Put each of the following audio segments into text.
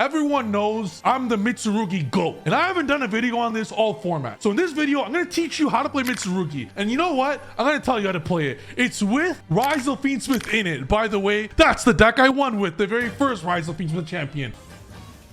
Everyone knows I'm the Mitsurugi GOAT, and I haven't done a video on this all format. So in this video, I'm going to teach you how to play Mitsurugi. And you know what? I'm going to tell you how to play it. It's with Rise of Fiendsmith in it. By the way, that's the deck I won with, the very first Rise of Fiendsmith champion.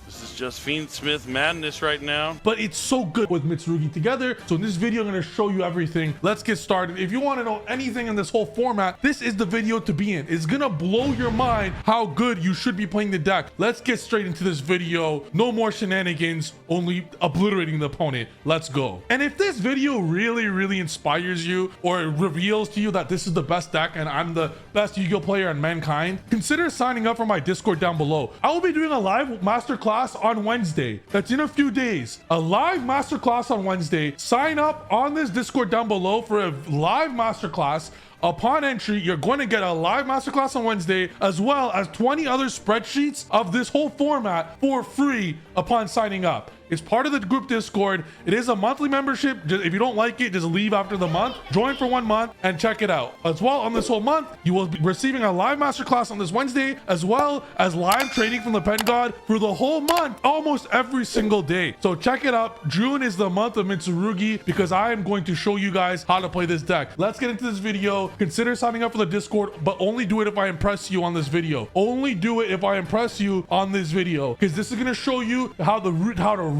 This is just Fiendsmith madness right now. But it's so good with Mitsurugi together. So in this video, I'm going to show you everything. Let's get started. If you want to know anything in this whole format, this is the video to be in. It's going to blow your mind how good you should be playing the deck. Let's get straight into this video. No more shenanigans, only obliterating the opponent. Let's go. And if this video really inspires you or reveals to you that this is the best deck and I'm the best Yu-Gi-Oh player in mankind, consider signing up for my Discord down below. I will be doing a live masterclass on Wednesday. That's in a few days. A live masterclass on Wednesday. Sign up on this Discord down below for a live masterclass. Upon entry, you're going to get a live masterclass on Wednesday, as well as 20 other spreadsheets of this whole format for free upon signing up. It's part of the group Discord. It is a monthly membership. If you don't like it, just leave after the month. Join for 1 month and check it out. As well, on this whole month, you will be receiving a live masterclass on this Wednesday, as well as live training from the Pen God for the whole month, almost every single day. So check it out. June is the month of Mitsurugi because I am going to show you guys how to play this deck. Let's get into this video. Consider signing up for the Discord, but only do it if I impress you on this video. Only do it if I impress you on this video, because this is going to show you how to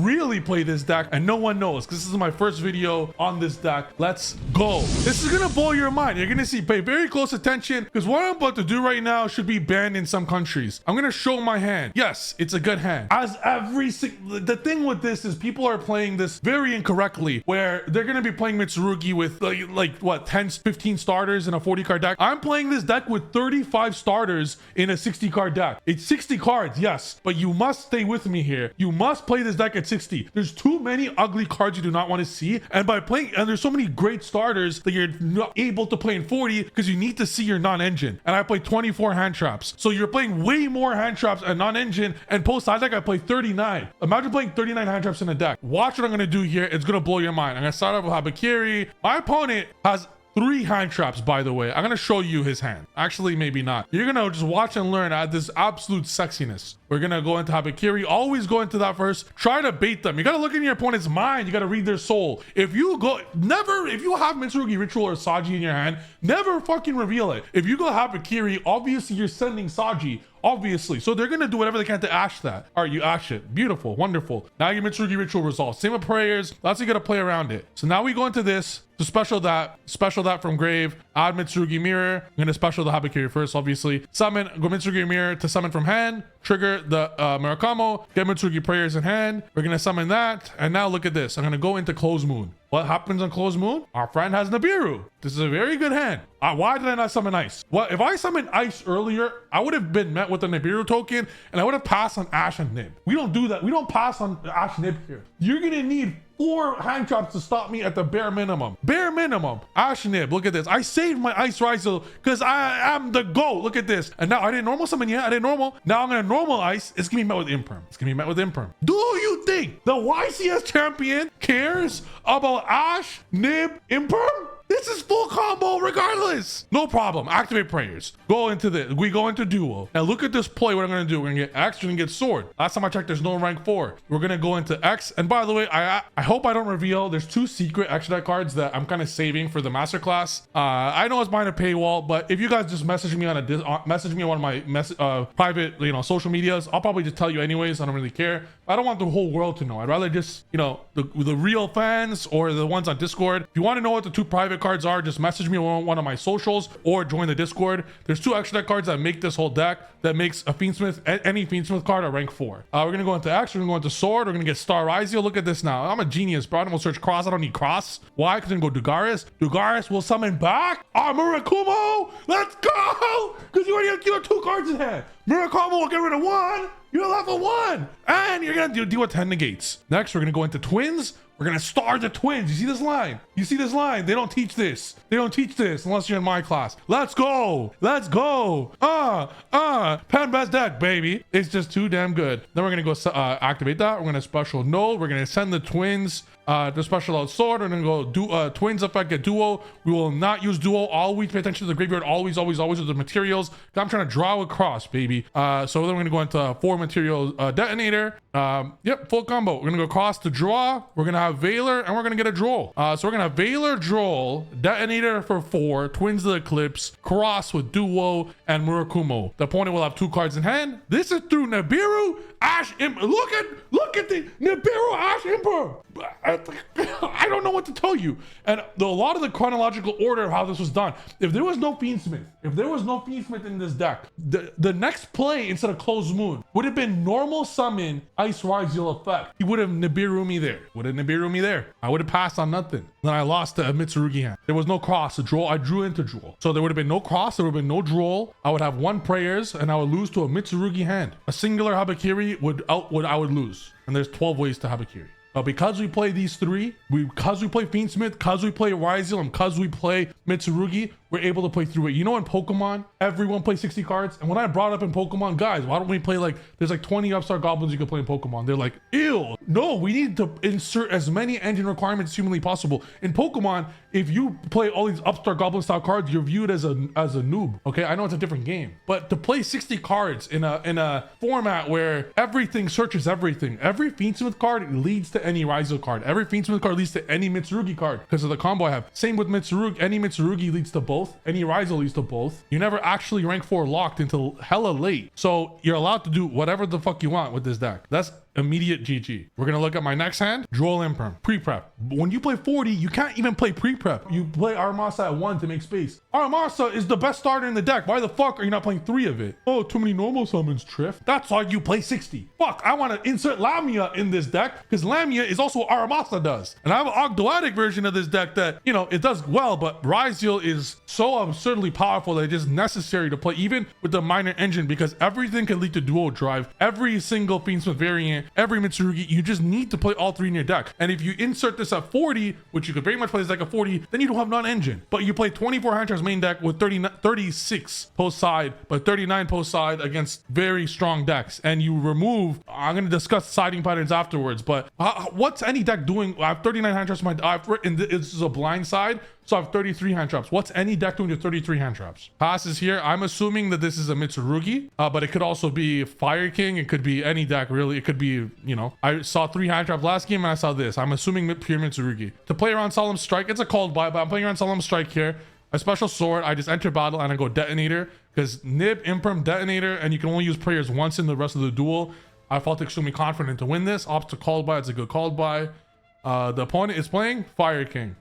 really play this deck, and no one knows, because this is my first video on this deck. Let's go. This is gonna blow your mind. You're gonna see, pay very close attention, because what I'm about to do right now should be banned in some countries. I'm gonna show my hand. Yes, it's a good hand. As the thing with this is people are playing this very incorrectly, where they're gonna be playing Mitsurugi with like what, 10 15 starters in a 40 card deck. I'm playing this deck with 35 starters in a 60 card deck. It's 60 cards, yes, but you must stay with me here. You must play this deck at 60. There's too many ugly cards you do not want to see, and by playing, and there's so many great starters that you're not able to play in 40 because you need to see your non-engine, and I play 24 hand traps, so you're playing way more hand traps and non-engine, and post side deck I play 39. Imagine playing 39 hand traps in a deck. Watch what I'm gonna do here. It's gonna blow your mind. I'm gonna start off with Habakiri. My opponent has 3 hand traps, by the way. I'm gonna show you his hand. Actually, maybe not. You're gonna just watch and learn at this absolute sexiness. We're gonna go into Habakiri. Always go into that first. Try to bait them. You gotta look in your opponent's mind. You gotta read their soul. If you have Mitsurugi Ritual or Saji in your hand, never fucking reveal it. If you go Habakiri, obviously you're sending Saji. Obviously, so they're gonna do whatever they can to ash that. All right, you ash it. Beautiful, wonderful. Now your Mitsurugi Ritual resolves. Same with prayers. That's how you gotta play around it. So now we go into this to special that from grave. Add Mitsurugi Mirror. I'm gonna special the Habakiri first, obviously. Summon, go Mitsurugi Mirror to summon from hand. Trigger the Murakamo. Get Mitsurugi prayers in hand. We're gonna summon that. And now look at this. I'm gonna go into Closed Moon. What happens on Closed Moon? Our friend has Nibiru. This is a very good hand. Why did I not summon Ice? Well, if I summoned Ice earlier, I would have been met with a Nibiru token, and I would have passed on Ash and Nib. We don't do that. We don't pass on Ash Nib here. You're gonna need 4 hand traps to stop me at the bare minimum. Bare minimum. Ash Nib, look at this. I saved my Ice Rizel because I am the GOAT. Look at this. And now I didn't normal summon yet. I didn't normal. Now I'm gonna normal Ice. It's gonna be met with Imperm. It's gonna be met with Imperm. Do you think the YCS champion cares about Ash, Nib, Imperm? This is full combo regardless. No problem. Activate prayers. Go into this. We go into duel. Now look at this play. What I'm going to do. We're going to get X. We're going to get sword. Last time I checked, there's no rank 4. We're going to go into X. And by the way, I hope I don't reveal. There's 2 secret extra deck cards that I'm kind of saving for the masterclass. I know it's behind a paywall, but if you guys just message me on one of my private, social medias, I'll probably just tell you anyways. I don't really care. I don't want the whole world to know. I'd rather just, the real fans or the ones on Discord. If you want to know what the 2 private cards are, just message me on one of my socials or join the Discord. There's 2 extra deck cards that make this whole deck, that makes a Fiendsmith, any Fiendsmith card a rank 4. We're gonna go into X. We're gonna go into sword. We're gonna get Star Rizio. Look at this now. I'm a genius, bro. I'm gonna search cross. I don't need cross. Why? Because I'm gonna go Dugaris. Dugaris will summon back Murakumo. Let's go. Because you already have 2 cards in hand. Murakamo will get rid of 1. You're left with 1, and you're gonna deal with 10 negates. Next, we're gonna go into twins. We're gonna star the twins. You see this line? You see this line? They don't teach this. They don't teach this unless you're in my class. Let's go. Let's go. Pen best deck, baby. It's just too damn good. Then we're gonna go activate that. We're gonna special node. We're gonna send the twins the special out sword. We're gonna go do twins effect, get duo. We will not use duo. Always pay attention to the graveyard. Always with the materials. I'm trying to draw across, baby. So then we're gonna go into 4 material detonator. Yep, full combo. We're gonna go across to draw. We're gonna have Veiler, and we're gonna get a droll. So we're gonna have Veiler, droll, detonator for 4, twins of the eclipse, cross with duo and Murakumo. The opponent will have 2 cards in hand. This is through Nibiru Ash Imp. Look at the Nibiru Ash Emperor. I don't know what to tell you. And a lot of the chronological order of how this was done. If there was no Fiendsmith, in this deck, the next play instead of Closed Moon would have been normal summon Ice Rise You'll effect. He would have Nibiru me there. I would have passed on nothing. Then I lost to a Mitsurugi hand. There was no cross. A draw. I drew into draw. So there would have been no cross. There would have been no draw. I would have 1 prayers and I would lose to a Mitsurugi hand. A singular Habakiri I would lose. And there's 12 ways to Habakiri. But because we play these 3, because we play Fiendsmith, because we play Ryzel, and because we play Mitsurugi, we're able to play through it. You know, in Pokemon, everyone plays 60 cards. And when I brought up in Pokemon, guys, why don't we play there's 20 Upstart Goblins you can play in Pokemon. They're like, ew. No, we need to insert as many engine requirements as humanly possible. In Pokemon, if you play all these Upstart Goblin style cards, you're viewed as a noob. Okay, I know it's a different game. But to play 60 cards in a format where everything searches everything, every Fiendsmith card leads to any Ryzel card. Every Fiendsmith card leads to any Mitsurugi card because of the combo I have. Same with Mitsurugi. Any Mitsurugi leads to both. Any Ryzel leads to both. You never actually rank 4 locked until hella late. So you're allowed to do whatever the fuck you want with this deck. That's immediate GG. We're gonna look at my next hand. Droll Imperm. Pre-prep. When you play 40, you can't even play pre-prep. You play Aramasa at 1 to make space. Aramasa is the best starter in the deck. Why the fuck are you not playing 3 of it? Oh, too many normal summons, Trif. That's why you play 60. Fuck, I want to insert Lamia in this deck because Lamia is also what Aramasa does. And I have an Ogdoadic version of this deck that, you know, it does well, but Ryzel is so absurdly powerful that it's just necessary to play even with the minor engine because everything can lead to dual drive. Every single Fiendsmith variant, every Mitsurugi, you just need to play all 3 in your deck. And if you insert this at 40, which you could very much play this deck at 40, then you don't have non-engine. But you play 24 hand traps main deck with 36 post side, but 39 post side against very strong decks. And you remove, I'm going to discuss siding patterns afterwards, but what's any deck doing? I have 39 hand traps in my, this is a blind side. So I have 33 hand traps. What's any deck doing to 33 hand traps? Passes here. I'm assuming that this is a Mitsurugi, but it could also be Fire King. It could be any deck, really. It could be, you know, I saw 3 hand traps last game and I saw this. I'm assuming pure Mitsurugi. To play around Solemn Strike, it's a called buy, but I'm playing around Solemn Strike here. A special sword. I just enter battle and I go Detonator because Nib, Imperm, Detonator, and you can only use prayers once in the rest of the duel. I felt extremely confident to win this. Ops to called buy. It's a good called buy. The opponent is playing Fire King.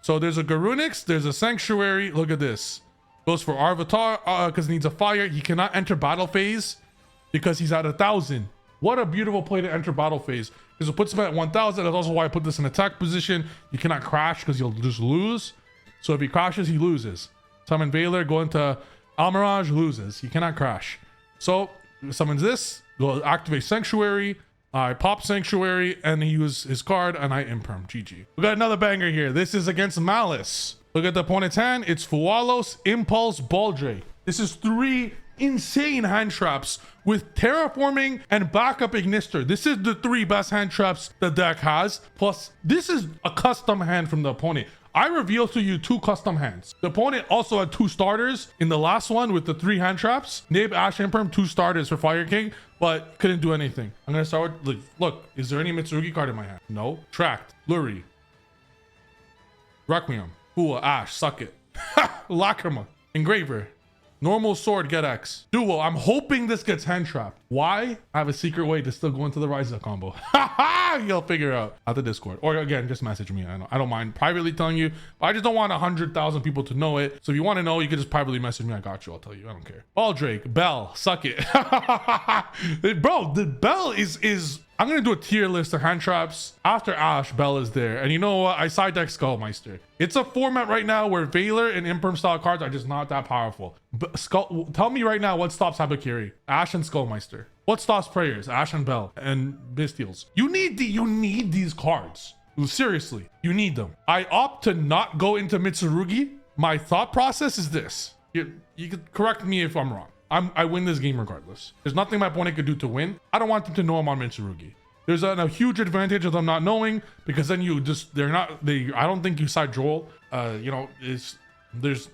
So there's a Garunix, there's a Sanctuary. Look at this. Goes for Arvitar because he needs a fire. He cannot enter battle phase because he's at 1,000. What a beautiful play to enter battle phase. Because it puts him at 1,000. That's also why I put this in attack position. You cannot crash because you'll just lose. So if he crashes, he loses. Summon Veiler, go into Almirage, loses. He cannot crash. So summons this, go activate Sanctuary. I pop Sanctuary and he used his card and I Imperm. GG. We got another banger here. This is against Malice. Look at the opponent's hand. It's Fualos, Impulse, Baldre. This is 3 insane hand traps with Terraforming and Backup Ignister. This is the 3 best hand traps the deck has. Plus, this is a custom hand from the opponent. I revealed to you 2 custom hands. The opponent also had 2 starters in the last one with the 3 hand traps. Nib, Ash, Imperm, 2 starters for Fire King, but couldn't do anything. I'm gonna start with, look, is there any Mitsurugi card in my hand? No. Tracked, Luri, Requiem, Fua, Ash, Suck It, Lacrima, Engraver, Normal Sword, get X. Duel, I'm hoping this gets hand trapped. Why? I have a secret way to still go into the Ryzel combo. You'll figure out at the Discord. Or again, just message me. I don't mind privately telling you, but I just don't want 100,000 people to know it. So if you want to know, you can just privately message me. I got you. I'll tell you. I don't care. Baldrake, Bell, Suck It. Bro, the Bell is I'm going to do a tier list of hand traps. After Ash, Bell is there. And you know what? I side deck Skullmeister. It's a format right now where Veiler and Imperm style cards are just not that powerful. But tell me right now what stops Habakiri? Ash and Skullmeister. What stops Prayers? Ash and Bell and Bestials. You need these cards. Seriously, you need them. I opt to not go into Mitsurugi. My thought process is this. You could correct me if I'm wrong. I win this game regardless. There's nothing my opponent could do to win. I don't want them to know I'm on Mitsurugi. There's a huge advantage of them not knowing, because then I don't think you side Joel. You know, there's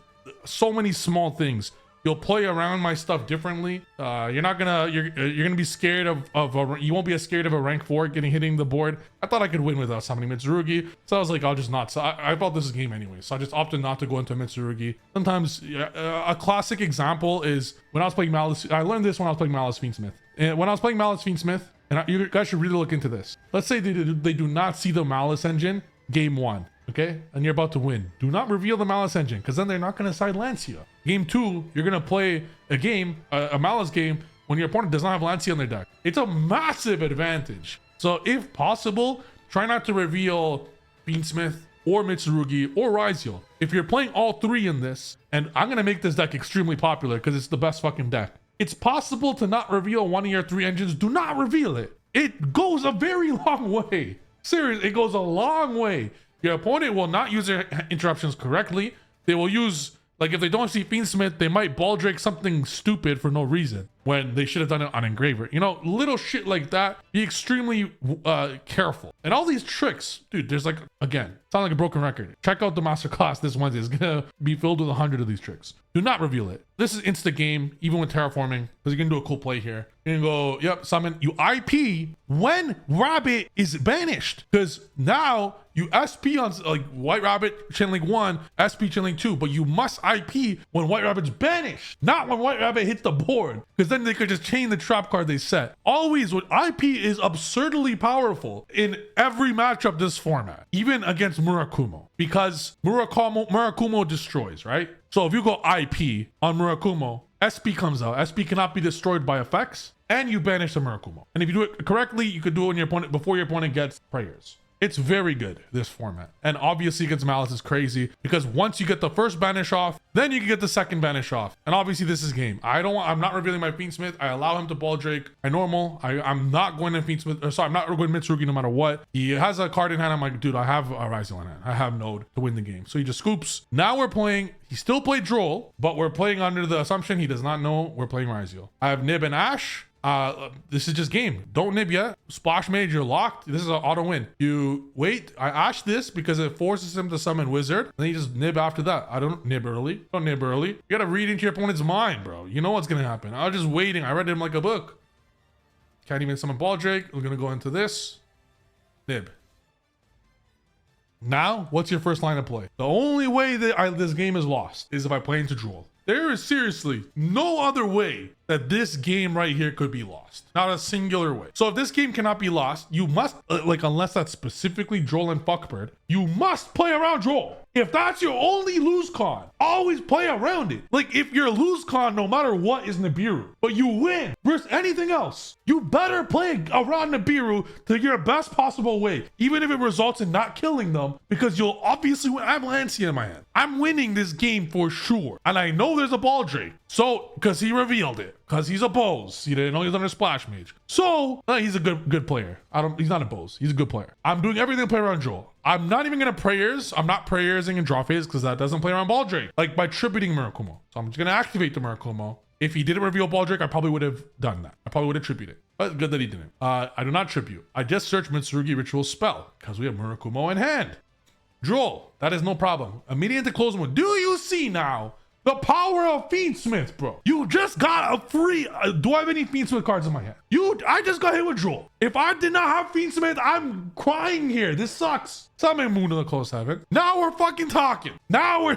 so many small things. You'll play around my stuff differently. You're gonna be scared you won't be as scared of a rank 4 hitting the board. I thought I could win without summoning Mitsurugi, so I was like, I'll just not. So I felt this is a game anyway, so I just opted not to go into Mitsurugi. Sometimes a classic example is when I was playing Malice. I learned this when I was playing Malice Fiendsmith. And when I was playing Malice Fiendsmith, and you guys should really look into this. Let's say they do not see the Malice engine game 1. Okay, and you're about to win. Do not reveal the Malice engine, because then they're not going to side Lancia. Game 2, you're going to play a Malice game when your opponent does not have Lancia on their deck. It's a massive advantage. So if possible, try not to reveal Fiendsmith or Mitsurugi or Yugioh. If you're playing all 3 in this, and I'm going to make this deck extremely popular because it's the best fucking deck. It's possible to not reveal one of your 3 engines. Do not reveal it. It goes a very long way. Seriously, it goes a long way. Your opponent will not use their interruptions correctly. They will use, like, if they don't see Fiendsmith, they might ball drake something stupid for no reason when they should have done it on Engraver. You know, little shit like that. Be extremely careful. And all these tricks, dude, there's like, again, sound like a broken record. Check out the masterclass this Wednesday. It's gonna be filled with 100 of these tricks. Do not reveal it. This is insta game, even with terraforming, because you can do a cool play here. You can go, yep, summon. You IP when Rabbit is banished, because now you SP on like White Rabbit Chainlink 1, SP Chainlink 2, but you must IP when White Rabbit's banished, not when White Rabbit hits the board, because then they could just chain the trap card they set. Always, with IP is absurdly powerful in every matchup this format, even against Murakumo, because Murakumo destroys, right? So if you go IP on Murakumo, SP comes out. SP cannot be destroyed by effects, and you banish the Murakumo. And if you do it correctly, you could do it when your opponent, before your opponent gets prayers. It's very good, this format. And obviously against Malice is crazy, because once you get the first banish off, then you can get the second banish off. And obviously this is game. I'm not revealing my Fiendsmith. I allow him to ball drake. I'm not going to Fiendsmith, I'm not going to Mitsurugi no matter what. He has a card in hand. I'm like, dude, I have a Rising in hand. I have Node to win the game. So he just scoops. Now we're playing, he still played Droll, but we're playing under the assumption he does not know we're playing Yugioh. I have Nib and Ash. This is just game. Don't nib yet. Splash Mage, you're locked. This is an auto win. You wait. I ash this because it forces him to summon Wizard. And then you just nib after that. I don't nib early. Don't nib early. You gotta read into your opponent's mind, bro. You know what's gonna happen. I was just waiting. I read him like a book. Can't even summon Ball Drake. We're gonna go into this. Nib. Now, what's your first line of play? The only way that this game is lost is if I play into Droll. There is seriously no other way that this game right here could be lost. Not a singular way. So if this game cannot be lost, you must, unless that's specifically Droll and Fuckbird, you must play around Droll. If that's your only lose con, always play around it. Like, if your lose con, no matter what, is Nibiru, but you win versus anything else, you better play around Nibiru to your best possible way, even if it results in not killing them, because you'll obviously win. I have Lancia in my hand. I'm winning this game for sure. And I know there's a Ball Drake. So, because he revealed it. Because he's a Bose. He didn't know he's under Splash Mage. So, he's a good player. He's not a Bose. He's a good player. I'm doing everything to play around Joel. I'm not even going to prayers. I'm not prayersing in draw phase because that doesn't play around Ball Drake. Like by tributing Murakumo. So I'm just going to activate the Murakumo. If he didn't reveal Ball Drake, I probably would have done that. I probably would have tributed. But good that he didn't. I do not tribute. I just searched Mitsurugi Ritual Spell because we have Murakumo in hand. Droll, that is no problem. Immediate to close one. Do you see now the power of Fiendsmith, bro? You just got a free. Do I have any Fiendsmith cards in my hand? I just got hit with Droll. If I did not have Fiendsmith, I'm crying here. This sucks. Summon Moon to the close heaven. Now we're fucking talking. Now we're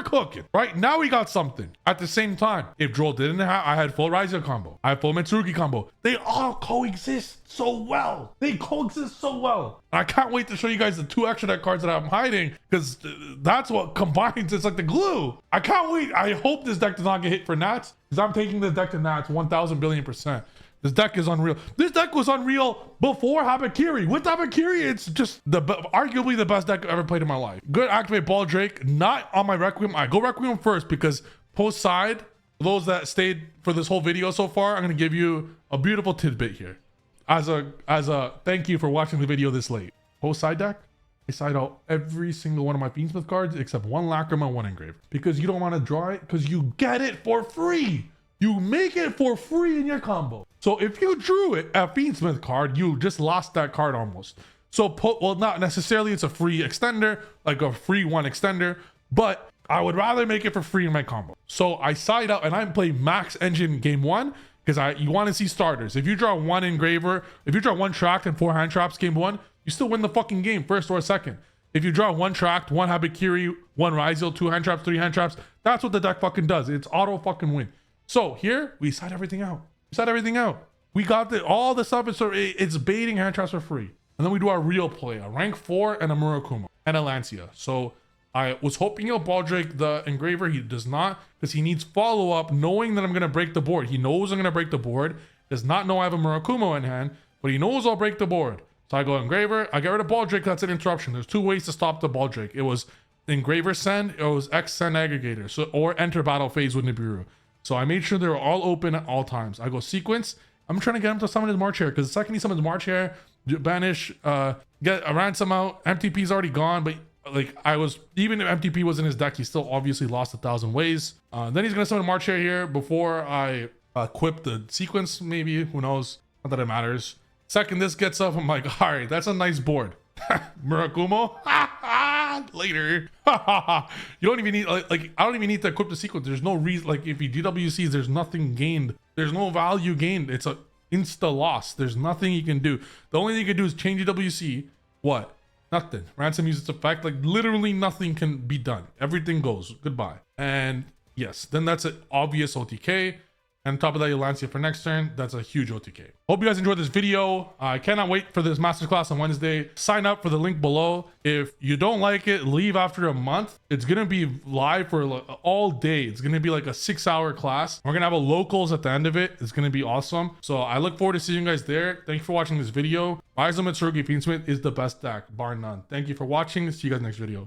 cooking. Right now we got something. At the same time, if Droll didn't have, I had full Ryzen combo. I had full Mitsurugi combo. They all coexist so well. They coexist so well. I can't wait to show you guys the 2 extra deck cards that I'm hiding, because that's what combines. It's like the glue. I can't wait. I hope this deck does not get hit for Nats, because I'm taking this deck to Nats 1,000 billion %. This deck is unreal. This deck was unreal before Habakiri. With Habakiri, it's just arguably the best deck I've ever played in my life. Good activate Ball Drake, not on my Requiem. I go Requiem first because post side, those that stayed for this whole video so far, I'm gonna give you a beautiful tidbit here. As a thank you for watching the video this late. Post side deck, I side out every single one of my Fiendsmith cards except one Lacrima, one Engrave. Because you don't want to draw it, because you get it for free. You make it for free in your combo. So if you drew it a Fiendsmith card, you just lost that card almost. So well, not necessarily it's a free extender, like a free one extender, but I would rather make it for free in my combo. So I side out and I play max engine game one because you want to see starters. If you draw one Engraver, if you draw one Tract and 4 hand traps game one, you still win the fucking game, first or second. If you draw one Tract, one Habakiri, one Ryzel, 2 hand traps, 3 hand traps, that's what the deck fucking does. It's auto fucking win. So here we side everything out. We side everything out. We got all the stuff. It's baiting hand traps for free. And then we do our real play, a rank 4 and a Murakumo and a Lancia. So I was hoping he'll ball Drake the Engraver. He does not, because he needs follow up knowing that I'm going to break the board. He knows I'm going to break the board. Does not know I have a Murakumo in hand, but he knows I'll break the board. So I go Engraver. I get rid of ball Drake. That's an interruption. There's 2 ways to stop the ball Drake. It was Engraver send. It was X send aggregator. So, or enter battle phase with Nibiru. So I made sure they were all open at all times. I go sequence. I'm trying to get him to summon his March Hare, because the second he summons March Hare, banish, get a ransom out. MTP's already gone, but like even if MTP was in his deck, he still obviously lost 1,000 ways. Then he's gonna summon March Hare here before I equip the sequence, maybe, who knows, not that it matters. Second this gets up, I'm like, all right, that's a nice board. Murakumo, later. You don't even need like I don't even need to equip the sequence. There's no reason, like if he DWCs, there's nothing gained. There's no value gained. It's a insta loss. There's nothing you can do. The only thing you can do is change DWC. What? Nothing. Ransom uses its effect. Like literally nothing can be done. Everything goes. Goodbye. And yes, then that's an obvious OTK. And on top of that, you Lancia for next turn. That's a huge OTK. Hope you guys enjoyed this video. I cannot wait for this masterclass on Wednesday. Sign up for the link below. If you don't like it, leave after a month. It's gonna be live for all day. It's gonna be like a 6-hour class. We're gonna have a locals at the end of it. It's gonna be awesome. So I look forward to seeing you guys there. Thank you for watching this video. Mitsurugi Fiendsmith is the best deck, bar none. Thank you for watching. See you guys next video.